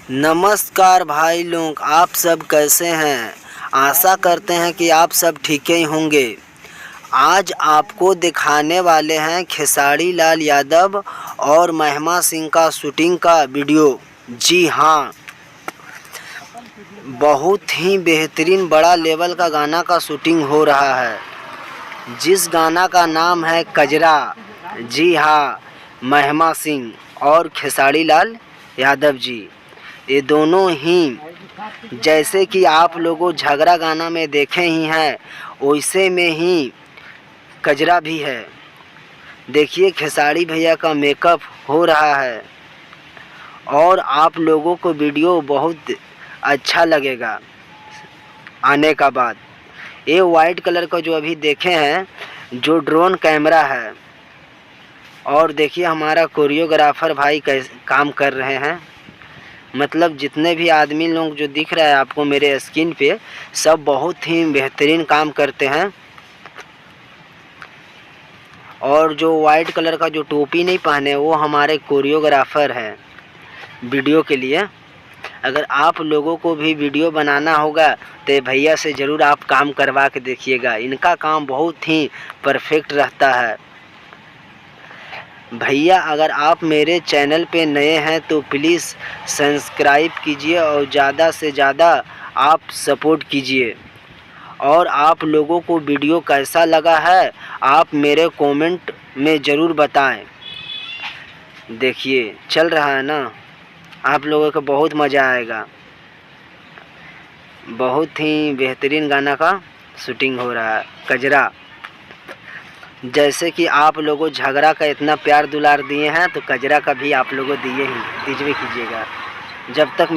नमस्कार भाई लोग, आप सब कैसे हैं। आशा करते हैं कि आप सब ठीक ही होंगे। आज आपको दिखाने वाले हैं खेसारी लाल यादव और महिमा सिंह का शूटिंग का वीडियो। जी हाँ, बहुत ही बेहतरीन बड़ा लेवल का गाना का शूटिंग हो रहा है, जिस गाना का नाम है कजरा। जी हाँ, महिमा सिंह और खेसारी लाल यादव जी, ये दोनों ही जैसे कि आप लोगों झगड़ा गाना में देखे ही हैं, वैसे में ही कजरा भी है। देखिए खेसारी भैया का मेकअप हो रहा है और आप लोगों को वीडियो बहुत अच्छा लगेगा आने का बाद। ये वाइट कलर का जो अभी देखे हैं, जो ड्रोन कैमरा है, और देखिए हमारा कोरियोग्राफर भाई कैसे काम कर रहे हैं। मतलब जितने भी आदमी लोग जो दिख रहा है आपको मेरे स्क्रीन पे, सब बहुत ही बेहतरीन काम करते हैं। और जो वाइट कलर का जो टोपी नहीं पहने, वो हमारे कोरियोग्राफर हैं वीडियो के लिए। अगर आप लोगों को भी वीडियो बनाना होगा तो भैया से ज़रूर आप काम करवा के देखिएगा, इनका काम बहुत ही परफेक्ट रहता है। भैया अगर आप मेरे चैनल पे नए हैं तो प्लीज़ सब्सक्राइब कीजिए और ज़्यादा से ज़्यादा आप सपोर्ट कीजिए। और आप लोगों को वीडियो कैसा लगा है आप मेरे कमेंट में ज़रूर बताएं। देखिए चल रहा है ना, आप लोगों को बहुत मज़ा आएगा। बहुत ही बेहतरीन गाना का शूटिंग हो रहा है कजरा। जैसे कि आप लोगों झगड़ा का इतना प्यार दुलार दिए हैं, तो कजरा का भी आप लोगों दीजिए कीजिएगा। जब तक